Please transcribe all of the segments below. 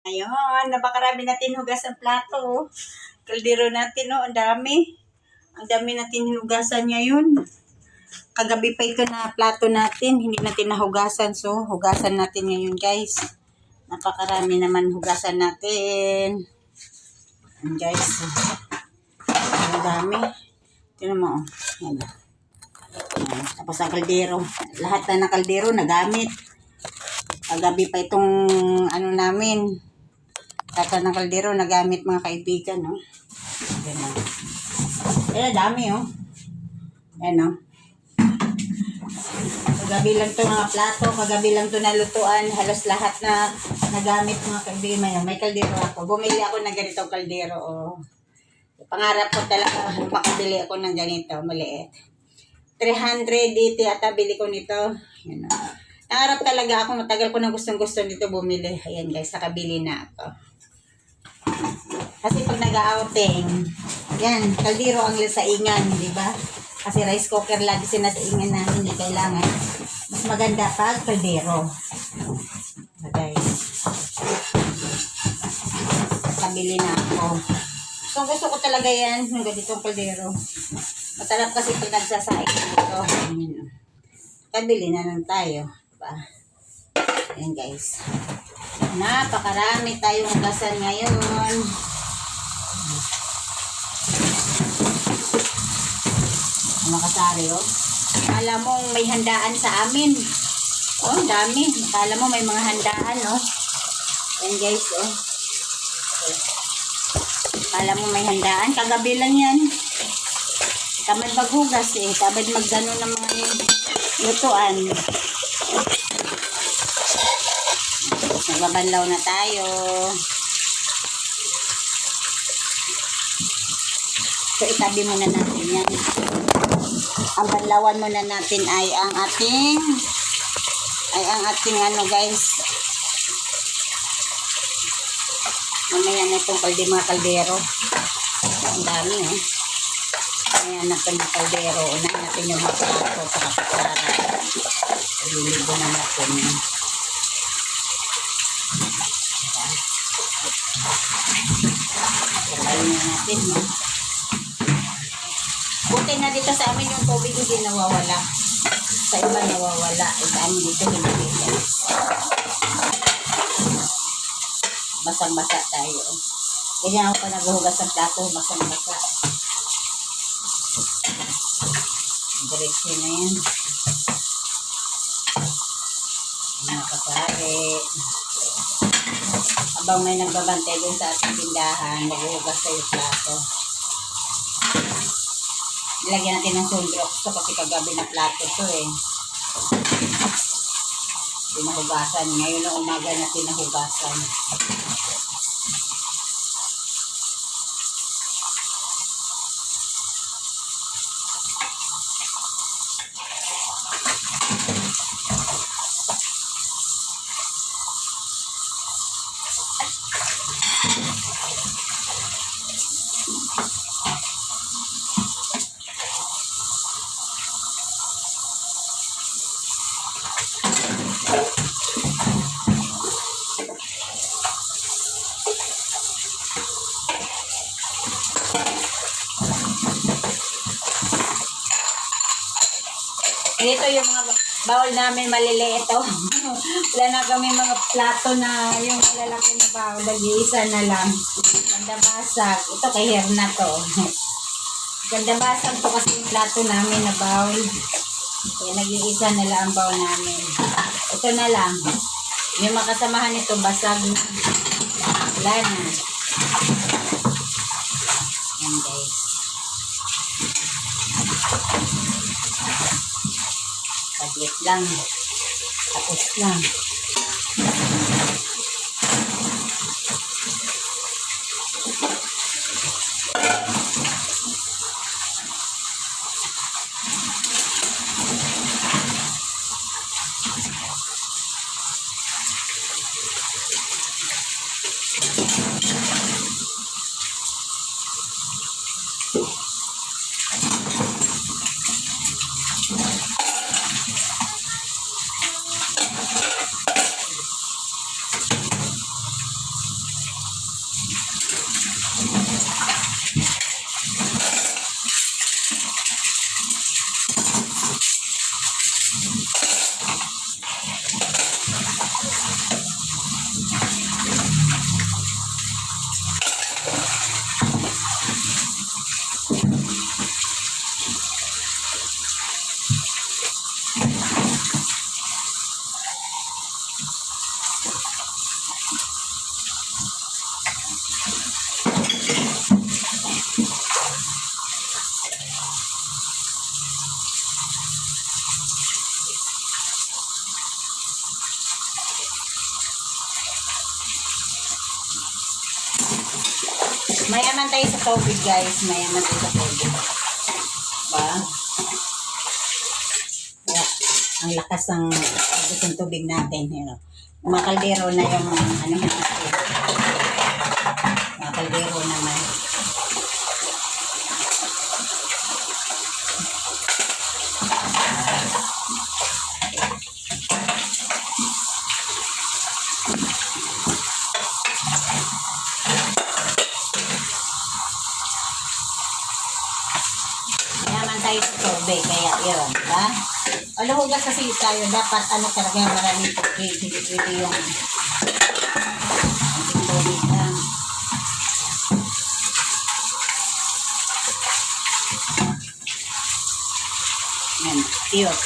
Ayun, napakarami natin hugas ang plato. Oh. Kaldero natin, oh, ang dami. Ang dami natin hinugasan ngayon. Kagabi pa ito na plato natin, hindi natin nahugasan. So, hugasan natin ngayon, guys. Napakarami naman hugasan natin. Ayan, guys. Ang dami. Tignan mo, oh. Ayan. Ayan. Tapos ang kaldero. Lahat na ng kaldero nagamit. Kagabi pa itong ano namin. Kata ng kaldero nagamit mga kaibigan, no? Ayan, oh. Ayan, dami, oh. Ayan, oh. Kagabi lang to mga plato, kagabi lang to nalutuan, halos lahat na nagamit mga kaibigan. May kaldero ako. Bumili ako ng ganitong kaldero, oh. Pangarap ko talaga, makabili ako ng ganito, maliit. 380 ata bili ko nito. Ayan, oh. Nangarap talaga ako, matagal ko nang gustong-gusto nito bumili. Ayan guys, nakabili na ako. Kasi pag nag-outing, yan, kaldero ang saingan, di ba? Kasi rice cooker lagi sinasaingan namin, hindi kailangan. Mas maganda pag kaldero. Okay. Nakabili na ako. So gusto ko talaga yan, yung ganitong kaldero. Masarap kasi pag nagsasaing dito. Kabili na lang tayo. Diba? Ayan guys. Napakarami tayong hugasan ngayon. Makasari, oh. Akala mo may handaan sa amin. Oh, dami. Akala mo may mga handaan, oh. Ayan guys, oh. Akala mo may handaan. Kagabi lang yan. Tamad maghugas, eh. Tamad magdano ng mga lutuan. Nagbabanlaw na tayo. So, itabi muna natin yan. Ang banlawan muna natin ay ang ating ano guys. Mamaya na itong mga kaldero. Ang dami, eh. Mamaya na itong kaldero. Unahin natin yung mga plato sa kapatara. Ililigo na natin. Ilayin na natin, no? Buti na dito sa amin yung tubig hindi nawawala. Sa iba nawawala. Sa amin dito hindi, guys. Basang-basa tayo. Ganyan ako pa naghuhugas ng plato. Basang-basa. Diretso na yan. Mga kasari. Habang may nagbabantay dun sa ating tindahan, naghuhugas tayo plato. Nilagyan natin ng sundrock to kasi kagabi na plato to, eh. Pinahugasan. Ngayon na umaga natin nahugasan. Ito yung mga bawal namin maliliit, oh. Wala na kami mga plato na yung malalaki na bawal. Nag-iisa na lang. Ganda basag. Ito kay Herna to. Ganda basag to kasi yung plato namin na bawal. Kaya nag-iisa na lang ang bawal namin. Ito na lang. Yung makasamahan nito basag na. Wala na. Yan guys. Saglit lang. Tapos lang. Mayaman tayo sa tubig, guys. Mayaman tayo sa tubig. Ba? Kaya, ang lakas ng gustong tubig natin. You know. Mga kaldero na yung ano natin. Mga kaldero naman. Mayaman tayo sa tubig. Kaya yun. Ba? Alam mo ba kasi tayo dapat ano talaga maraming tubig. Hindi pwede yung tubig lang. Yan. Cute.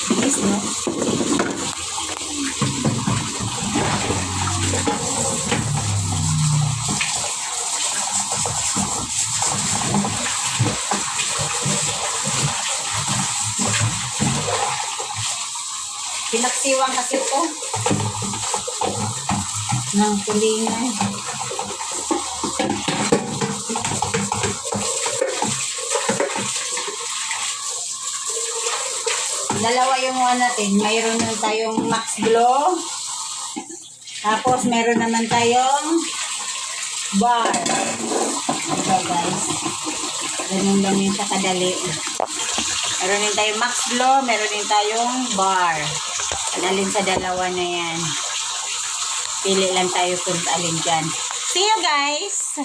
Bilis, no? Pinaksiwang kasi ito ng tulingan. Dalawa yung one natin. Mayroon naman tayong Max Glow. Tapos meron naman tayong bar. Ito guys. Ganun lang yung kadali. Meron din tayong Max Glow. Meron din tayong bar. Alin sa dalawa na yan. Pili lang tayo kung alin dyan. See you guys!